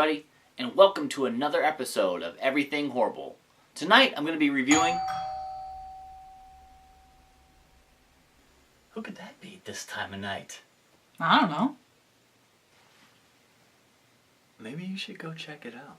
everybody, and welcome to another episode of Everything Horrorble. Tonight, I'm going to be reviewing... Who could that be this time of night? I don't know. Maybe you should go check it out.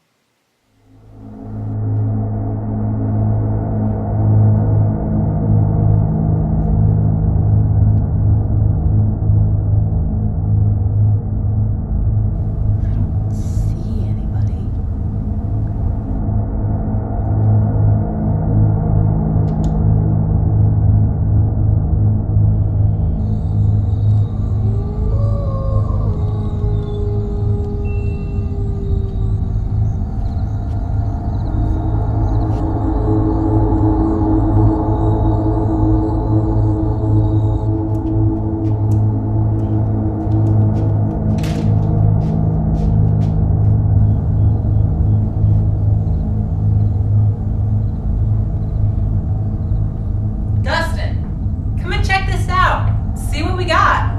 See what we got.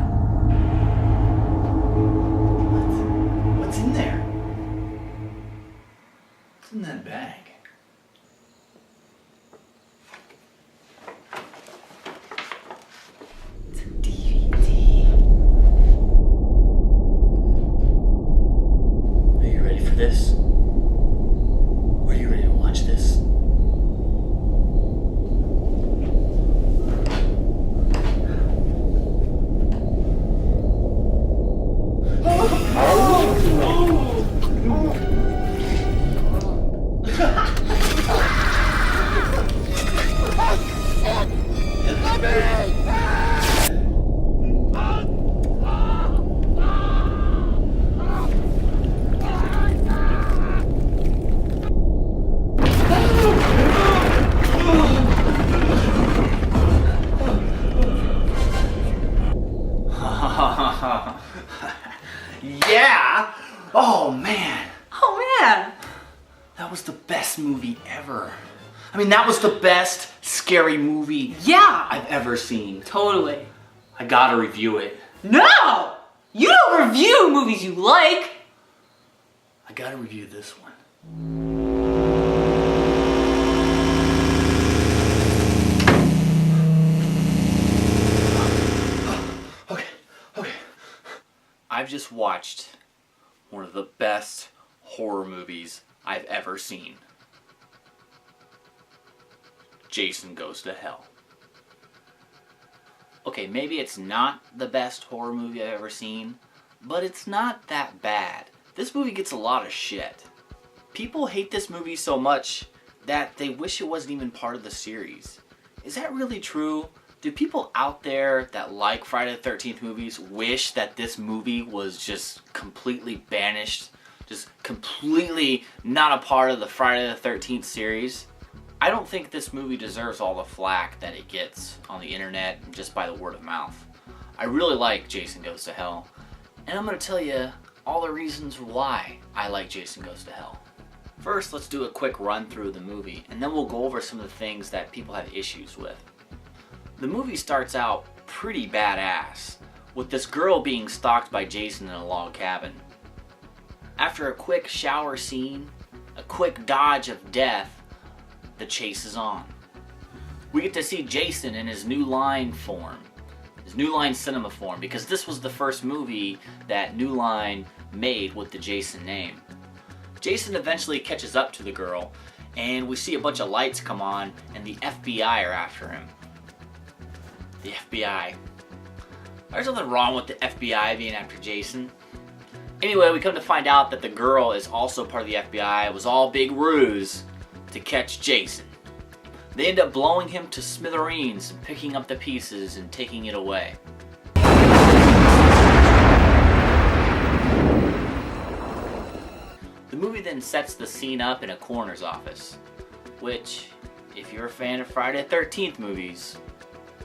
What's in there? What's in that bag? It's a DVD. Are you ready for this? Are you ready to watch this? Yeah! Oh man! Oh man! That was the best movie ever. I mean, that was the best scary movie I've ever seen. Totally. I gotta review it. No! You don't review movies you like! I gotta review this one. Okay. I've just watched one of the best horror movies I've ever seen. Jason Goes to Hell. Okay, maybe it's not the best horror movie I've ever seen, but it's not that bad. This movie gets a lot of shit. People hate this movie so much that they wish it wasn't even part of the series. Is that really true? Do people out there that like Friday the 13th movies wish that this movie was just completely banished? Just completely not a part of the Friday the 13th series? I don't think this movie deserves all the flack that it gets on the internet and just by the word of mouth. I really like Jason Goes to Hell, and I'm going to tell you all the reasons why I like Jason Goes to Hell. First, let's do a quick run through of the movie, and then we'll go over some of the things that people have issues with. The movie starts out pretty badass, with this girl being stalked by Jason in a log cabin. After a quick shower scene, a quick dodge of death, the chase is on. We get to see Jason in his New Line form, his New Line cinema form, because this was the first movie that New Line made with the Jason name. Jason eventually catches up to the girl, and we see a bunch of lights come on, and the FBI are after him. The FBI. There's nothing wrong with the FBI being after Jason. Anyway, we come to find out that the girl is also part of the FBI. It was all big ruse to catch Jason. They end up blowing him to smithereens and picking up the pieces and taking it away. The movie then sets the scene up in a coroner's office, which, if you're a fan of Friday the 13th movies,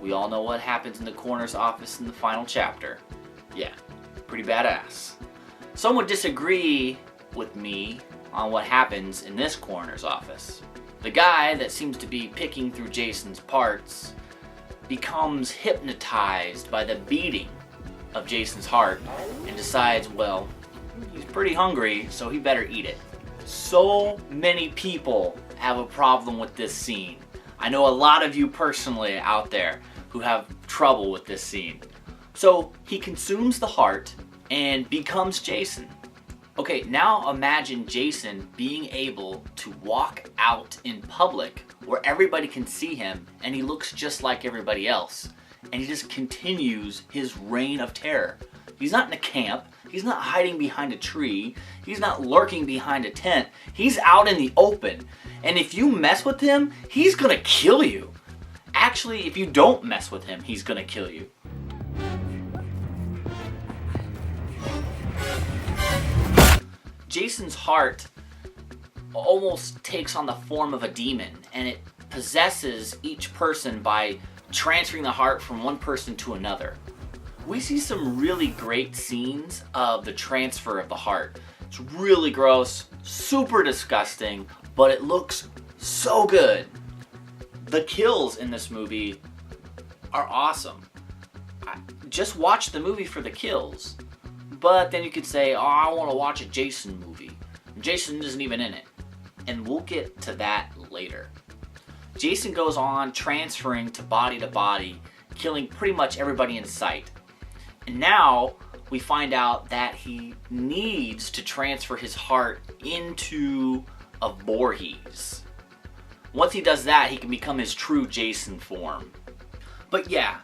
we all know what happens in the coroner's office in the final chapter. Yeah, pretty badass. Some would disagree with me on what happens in this coroner's office. The guy that seems to be picking through Jason's parts becomes hypnotized by the beating of Jason's heart and decides, well, he's pretty hungry, so he better eat it. So many people have a problem with this scene. I know a lot of you personally out there who have trouble with this scene. So he consumes the heart and becomes Jason. Okay, now imagine Jason being able to walk out in public where everybody can see him and he looks just like everybody else. And he just continues his reign of terror. He's not in a camp. He's not hiding behind a tree. He's not lurking behind a tent. He's out in the open. And if you mess with him, he's gonna kill you. Actually, if you don't mess with him, he's gonna kill you. Jason's heart almost takes on the form of a demon, and it possesses each person by transferring the heart from one person to another. We see some really great scenes of the transfer of the heart. It's really gross, super disgusting, but it looks so good. The kills in this movie are awesome. Just watch the movie for the kills. But then you could say, oh, I want to watch a Jason movie. Jason isn't even in it. And we'll get to that later. Jason goes on transferring to body, killing pretty much everybody in sight. And now we find out that he needs to transfer his heart into a Voorhees. Once he does that, he can become his true Jason form. But yeah,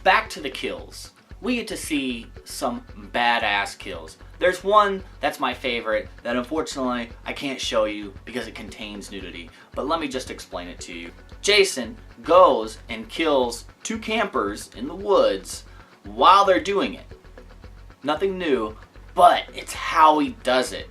back to the kills. We get to see some badass kills. There's one that's my favorite that unfortunately I can't show you because it contains nudity. But let me just explain it to you. Jason goes and kills two campers in the woods while they're doing it. Nothing new, but it's how he does it.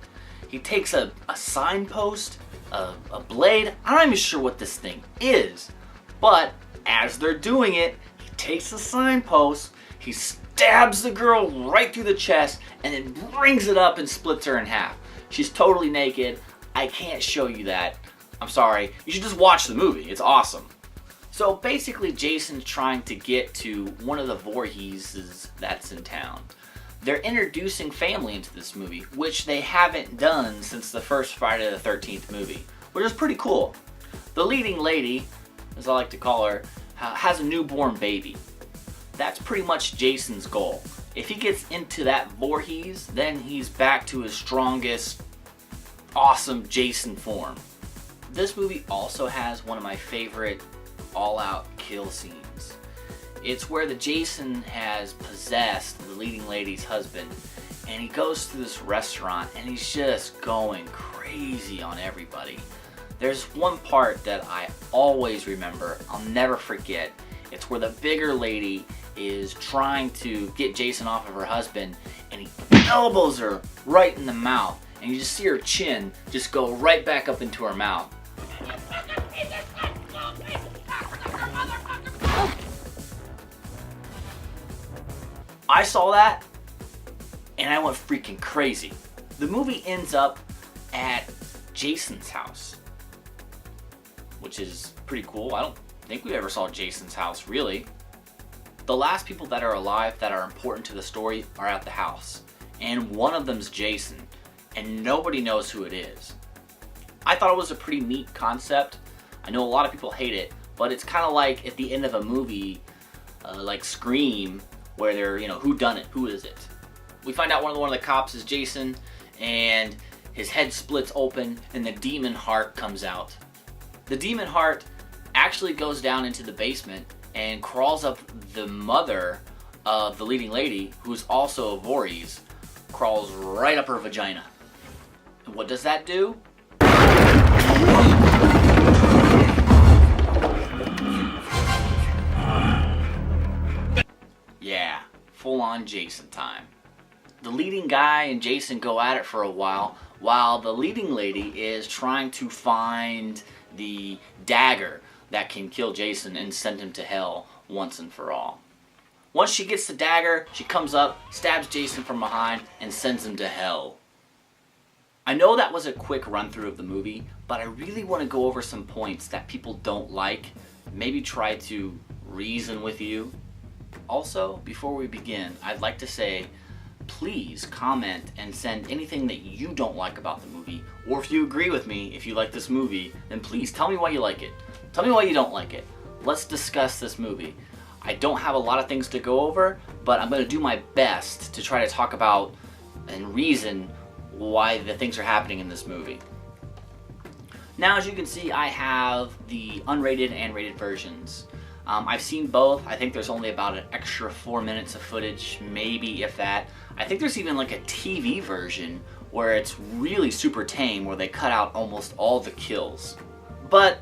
He takes a signpost, a blade, I'm not even sure what this thing is, but as they're doing it, he takes the signpost, he stabs the girl right through the chest, and then brings it up and splits her in half. She's totally naked. I can't show you that. I'm sorry. You should just watch the movie. It's awesome. So basically, Jason's trying to get to one of the Voorheeses that's in town. They're introducing family into this movie, which they haven't done since the first Friday the 13th movie, which is pretty cool. The leading lady, as I like to call her, has a newborn baby. That's pretty much Jason's goal. If he gets into that Voorhees, then he's back to his strongest, awesome Jason form. This movie also has one of my favorite all-out kill scenes. It's where the Jason has possessed the leading lady's husband, and he goes to this restaurant and he's just going crazy on everybody. There's one part that I always remember, I'll never forget. It's where the bigger lady is trying to get Jason off of her husband, and he elbows her right in the mouth, and you just see her chin just go right back up into her mouth. I saw that and I went freaking crazy. The movie ends up at Jason's house, which is pretty cool. I don't think we ever saw Jason's house, really. The last people that are alive that are important to the story are at the house, and one of them's Jason, and nobody knows who it is. I thought it was a pretty neat concept. I know a lot of people hate it, but it's kind of like at the end of a movie, like Scream, where they're, who done it? Who is it? We find out one of the cops is Jason, and his head splits open, and the demon heart comes out. The demon heart actually goes down into the basement and crawls up the mother of the leading lady, who's also a Voorhees, crawls right up her vagina. And what does that do? Yeah, full-on Jason time. The leading guy and Jason go at it for a while the leading lady is trying to find the dagger that can kill Jason and send him to hell once and for all. Once she gets the dagger, she comes up, stabs Jason from behind, and sends him to hell. I know that was a quick run-through of the movie, but I really want to go over some points that people don't like, maybe try to reason with you. Also, before we begin, I'd like to say, please comment and send anything that you don't like about the movie. Or if you agree with me, if you like this movie, then please tell me why you like it. Tell me why you don't like it. Let's discuss this movie. I don't have a lot of things to go over, but I'm going to do my best to try to talk about and reason why the things are happening in this movie. Now, as you can see, I have the unrated and rated versions. I've seen both. I think there's only about an extra 4 minutes of footage, maybe if that. I think there's even like a TV version where it's really super tame, where they cut out almost all the kills. But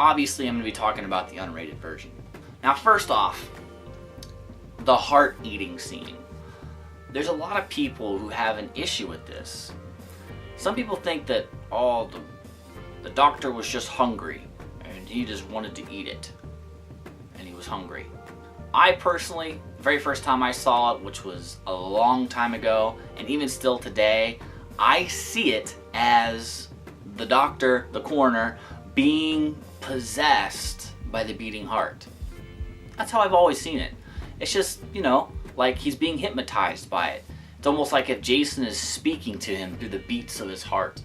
obviously I'm going to be talking about the unrated version. Now, first off, the heart-eating scene. There's a lot of people who have an issue with this. Some people think that, oh, the doctor was just hungry and he just wanted to eat it. And he was hungry. I personally, the very first time I saw it, which was a long time ago, and even still today, I see it as the doctor, the coroner, being possessed by the beating heart. That's how I've always seen it. It's just, you know, like he's being hypnotized by it. It's almost like if Jason is speaking to him through the beats of his heart.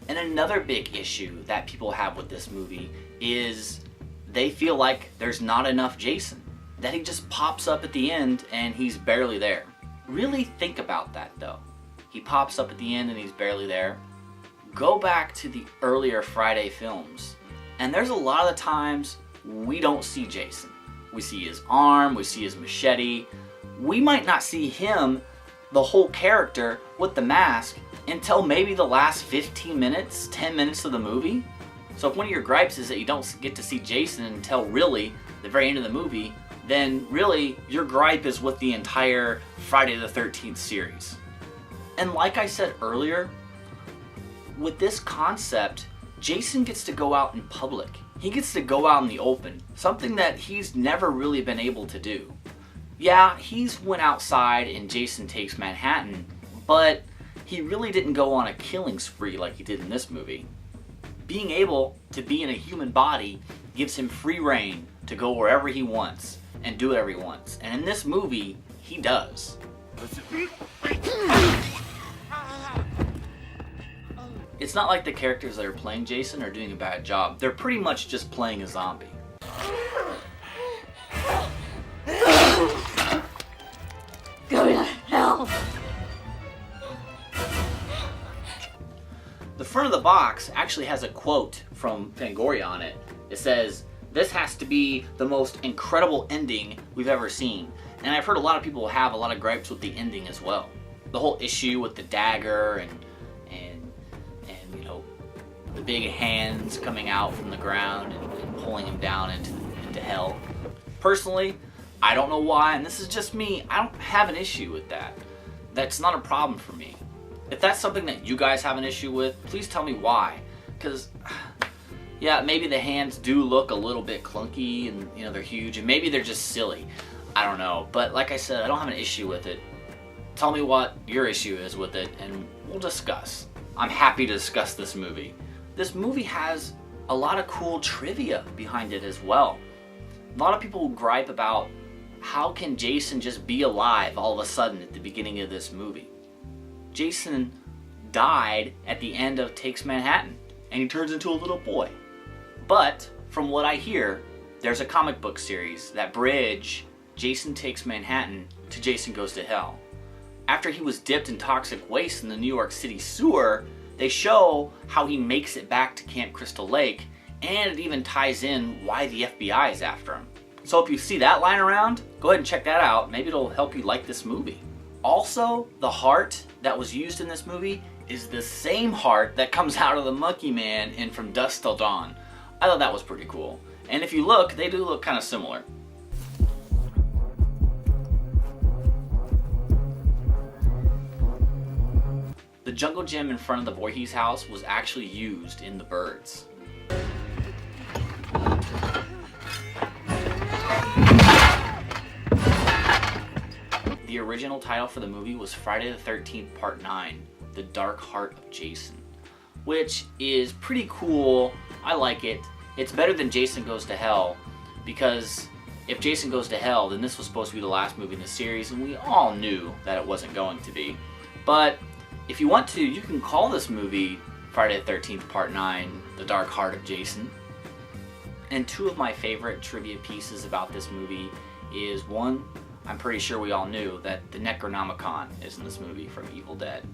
And another big issue that people have with this movie is they feel like there's not enough Jason. That he just pops up at the end and he's barely there. Really think about that though. He pops up at the end and he's barely there. Go back to the earlier Friday films, and there's a lot of the times we don't see Jason. We see his arm, we see his machete. We might not see him, the whole character, with the mask until maybe the last 15 minutes, 10 minutes of the movie. So if one of your gripes is that you don't get to see Jason until really the very end of the movie, then really your gripe is with the entire Friday the 13th series. And like I said earlier, with this concept, Jason gets to go out in public. He gets to go out in the open, something that he's never really been able to do. Yeah, he's went outside in Jason Takes Manhattan, but he really didn't go on a killing spree like he did in this movie. Being able to be in a human body gives him free reign to go wherever he wants and do whatever he wants. And in this movie, he does. It's not like the characters that are playing Jason are doing a bad job. They're pretty much just playing a zombie. Go to hell! The front of the box actually has a quote from Fangoria on it. It says, "This has to be the most incredible ending we've ever seen." And I've heard a lot of people have a lot of gripes with the ending as well. The whole issue with the dagger and you know, the big hands coming out from the ground and pulling him down into hell. Personally, I don't know why, and this is just me, I don't have an issue with that. That's not a problem for me. If that's something that you guys have an issue with, please tell me why. Because, yeah, maybe the hands do look a little bit clunky and, you know, they're huge, and maybe they're just silly. I don't know. But like I said, I don't have an issue with it. Tell me what your issue is with it, and we'll discuss. I'm happy to discuss this movie. This movie has a lot of cool trivia behind it as well. A lot of people gripe about how can Jason just be alive all of a sudden at the beginning of this movie. Jason died at the end of Takes Manhattan, and he turns into a little boy. But from what I hear, there's a comic book series that bridge Jason Takes Manhattan to Jason Goes to Hell. After he was dipped in toxic waste in the New York City sewer, they show how he makes it back to Camp Crystal Lake, and it even ties in why the FBI is after him. So if you see that lying around, go ahead and check that out. Maybe it'll help you like this movie. Also, the heart that was used in this movie is the same heart that comes out of the Monkey Man in From Dusk Till Dawn. I thought that was pretty cool. And if you look, they do look kind of similar. The jungle gym in front of the Voorhees house was actually used in The Birds. The original title for the movie was Friday the 13th Part 9, The Dark Heart of Jason, which is pretty cool. I like it. It's better than Jason Goes to Hell because If Jason Goes to Hell, then this was supposed to be the last movie in the series, and we all knew that it wasn't going to be. But if you want to, you can call this movie Friday the 13th Part 9, The Dark Heart of Jason. And two of my favorite trivia pieces about this movie is, one, I'm pretty sure we all knew that the Necronomicon is in this movie from Evil Dead.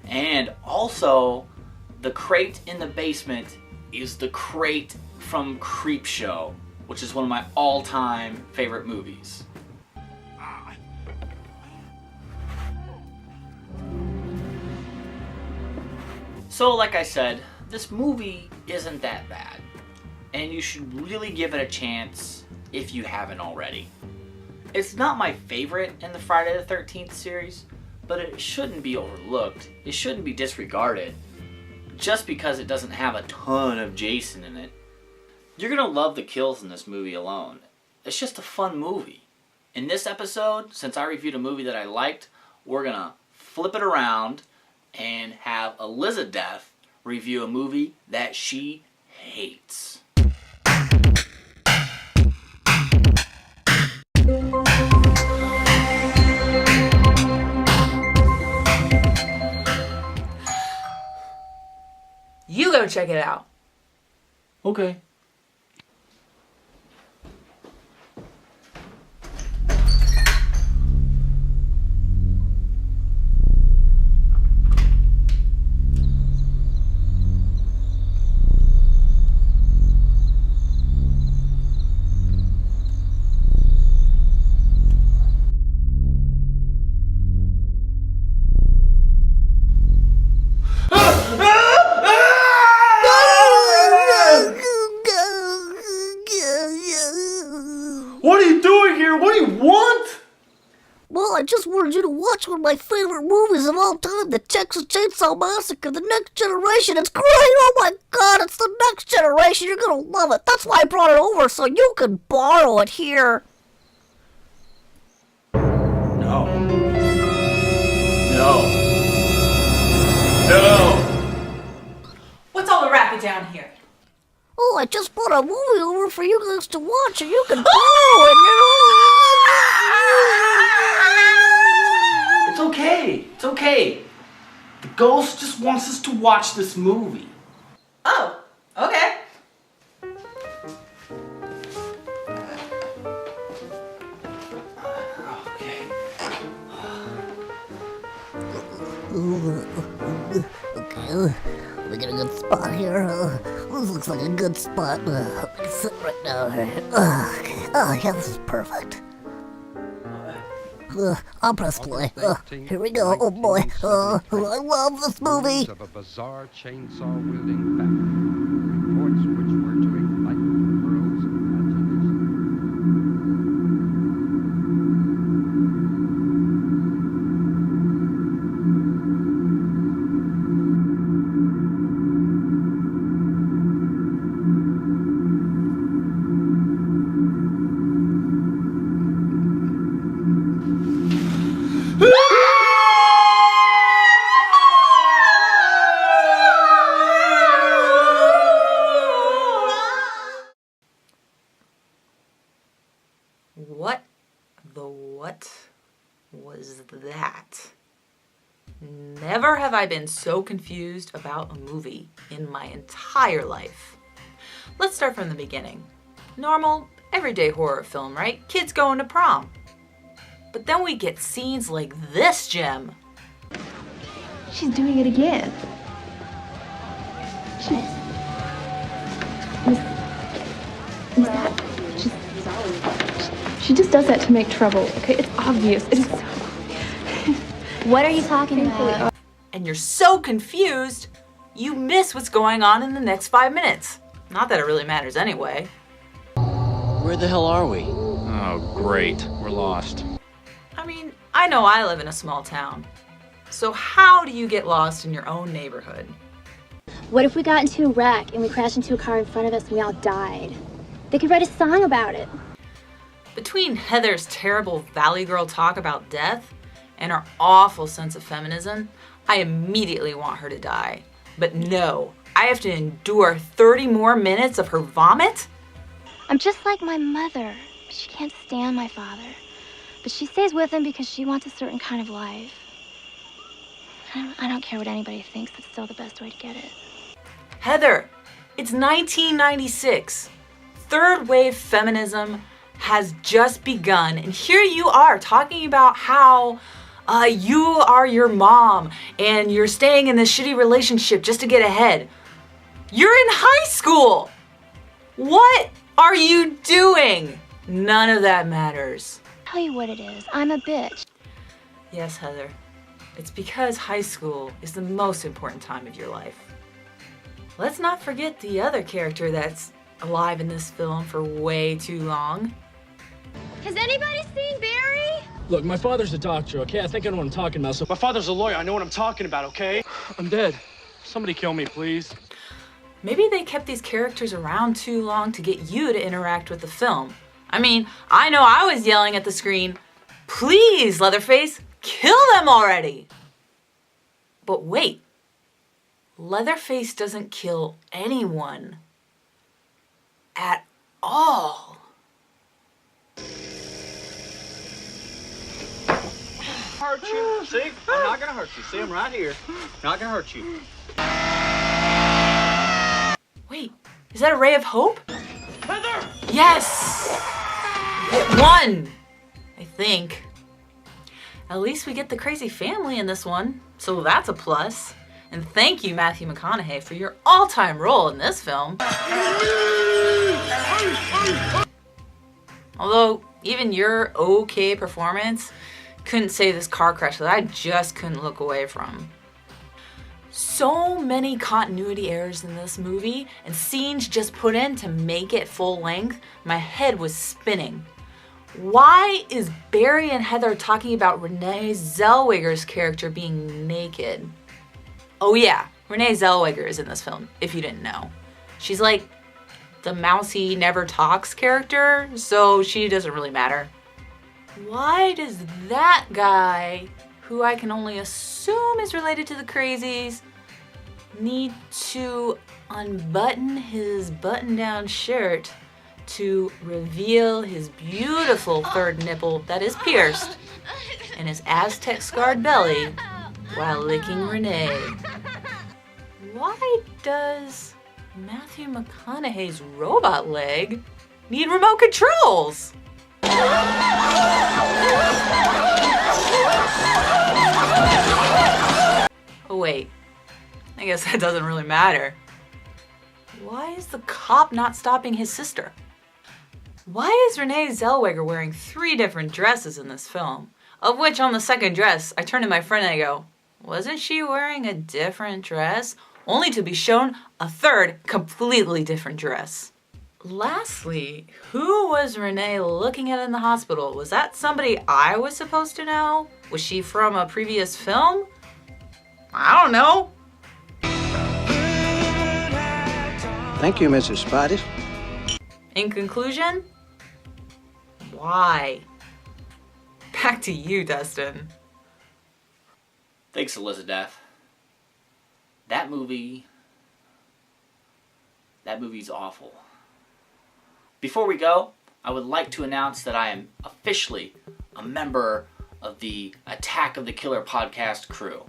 And also, the crate in the basement is the crate from Creepshow, which is one of my all-time favorite movies. So, like I said, this movie isn't that bad, and you should really give it a chance if you haven't already. It's not my favorite in the Friday the 13th series, but it shouldn't be overlooked. It shouldn't be disregarded just because it doesn't have a ton of Jason in it. You're gonna love the kills in this movie alone. It's just a fun movie. In this episode, since I reviewed a movie that I liked, we're gonna flip it around and have Elizabeth review a movie that she hates. You go check it out. Okay. What are you doing here? What do you want? Well, I just wanted you to watch one of my favorite movies of all time, The Texas Chainsaw Massacre, The Next Generation. It's great! Oh my god, it's The Next Generation! You're gonna love it! That's why I brought it over, so you can borrow it here. No. No. No. What's all the racket down here? Oh, I just brought a movie over for you guys to watch, and you can borrow it. It's okay. It's okay. The ghost just wants us to watch this movie. Oh, okay. Okay, let me get a good spot here. This looks like a good spot. I can sit right down here. Okay. Oh, yeah, this is perfect. I'll press play. Here we go. Oh boy. I love this movie. Of a bizarre chainsaw wielding family. Reports which were to ignite the world's imagination. What the what was that? Never have I been so confused about a movie in my entire life. Let's start from the beginning. Normal, everyday horror film, right? Kids going to prom. But then we get scenes like this gem. She's doing it again. She just does that to make trouble, okay? It's obvious. It is so obvious. What are you talking about? And you're so confused, you miss what's going on in the next 5 minutes. Not that it really matters anyway. Where the hell are we? Oh, great. We're lost. I mean, I know I live in a small town. So how do you get lost in your own neighborhood? What if we got into a wreck and we crashed into a car in front of us and we all died? They could write a song about it. Between Heather's terrible Valley Girl talk about death and her awful sense of feminism, I immediately want her to die. But no, I have to endure 30 more minutes of her vomit? I'm just like my mother. She can't stand my father. But she stays with him because she wants a certain kind of life. I don't care what anybody thinks. That's still the best way to get it. Heather, it's 1996. Third wave feminism has just begun, and here you are talking about how you are your mom and you're staying in this shitty relationship just to get ahead. You're in high school. What are you doing? None of that matters. Tell you what it is. I'm a bitch. Yes, Heather. It's because high school is the most important time of your life. Let's not forget the other character that's alive in this film for way too long. Has anybody seen Barry? Look, my father's a doctor, okay? I think I know what I'm talking about. So My father's a lawyer. I know what I'm talking about, okay? I'm dead. Somebody kill me, please. Maybe they kept these characters around too long to get you to interact with the film. I mean, I know I was yelling at the screen, please, Leatherface, kill them already! But wait, Leatherface doesn't kill anyone at all. Hurt you. See? I'm not gonna hurt you. See, I'm right here. Not gonna hurt you. Wait, is that a ray of hope? Heather! Yes! It won! I think. At least we get the crazy family in this one, so that's a plus. And thank you, Matthew McConaughey, for your all-time role in this film. Although, even your okay performance couldn't save this car crash that I just couldn't look away from. So many continuity errors in this movie, and scenes just put in to make it full length, my head was spinning. Why is Barry and Heather talking about Renee Zellweger's character being naked? Oh yeah, Renee Zellweger is in this film, if you didn't know. She's like the mousy never talks character, so she doesn't really matter. Why does that guy, who I can only assume is related to the crazies, need to unbutton his button-down shirt to reveal his beautiful third nipple that is pierced and his Aztec-scarred belly while licking Renee? Why does Matthew McConaughey's robot leg need remote controls? Oh wait, I guess that doesn't really matter. Why is the cop not stopping his sister? Why is Renee Zellweger wearing 3 different dresses in this film? Of which on the second dress, I turn to my friend and I go, wasn't she wearing a different dress? Only to be shown a third completely different dress. Lastly, who was Renee looking at in the hospital? Was that somebody I was supposed to know? Was she from a previous film? I don't know. Thank you, Mrs. Spidey. In conclusion, why? Back to you, Dustin. Thanks, Elizabeth. That movie's awful. Before we go, I would like to announce that I am officially a member of the Attack of the Killer Podcast crew.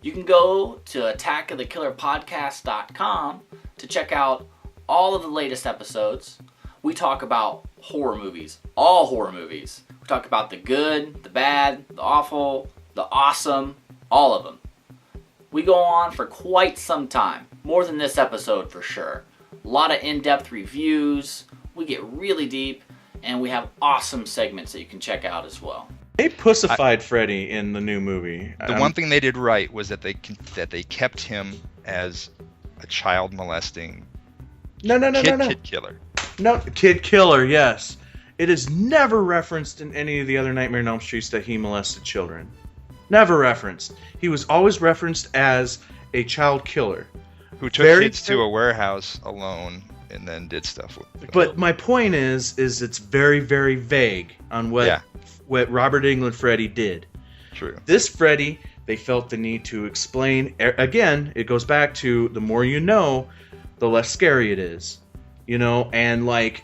You can go to attackofthekillerpodcast.com to check out all of the latest episodes. We talk about horror movies, all horror movies. We talk about the good, the bad, the awful, the awesome, all of them. We go on for quite some time, more than this episode for sure. A lot of in-depth reviews, we get really deep, and we have awesome segments that you can check out as well. They pussified Freddy in the new movie. The one thing they did right was that they kept him as a child molesting kid killer. No, kid killer, yes. It is never referenced in any of the other Nightmare on Elm Streets that he molested children. Never referenced. He was always referenced as a child killer. Who took kids to a warehouse alone and then did stuff with them. But my point is it's very, very vague on what Robert Englund Freddy did. True. This Freddy, they felt the need to explain. Again, it goes back to the more you know, the less scary it is. You know, and like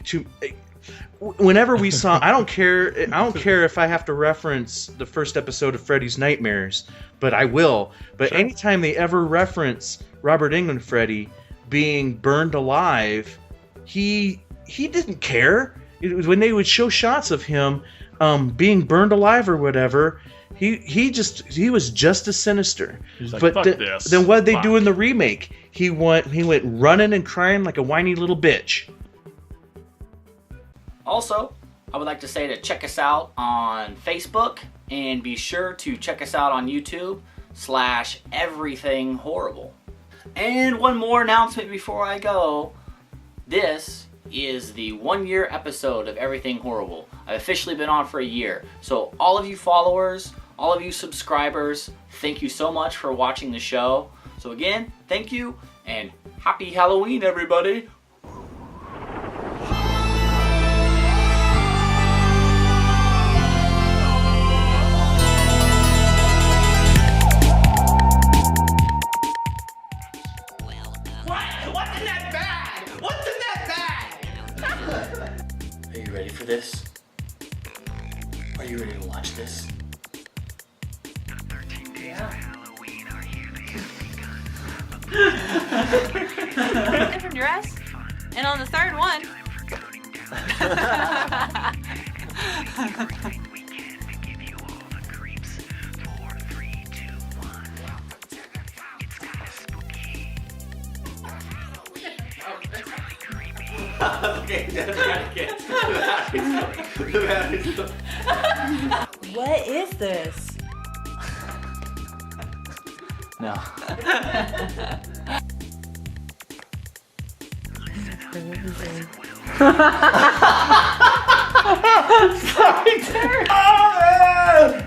whenever we saw, I don't care if I have to reference the first episode of Freddy's Nightmares, but I will. But anytime they ever reference Robert Englund Freddy being burned alive, he didn't care. When they would show shots of him being burned alive or whatever, he was just as sinister. He's like, but fuck this. then what did they do in the remake? He went running and crying like a whiny little bitch. Also, I would like to say to check us out on Facebook and be sure to check us out on YouTube /Everything Horrible. And one more announcement before I go. This is the 1-year episode of Everything Horrible. I've officially been on for a year. So all of you followers, all of you subscribers, thank you so much for watching the show. So again, thank you and happy Halloween, everybody. What's in that bag? What's in that bag? Are you ready for this? Are you ready to watch this? Different dress. And on the third one. What is this? No. Sorry, Terry. Oh, man!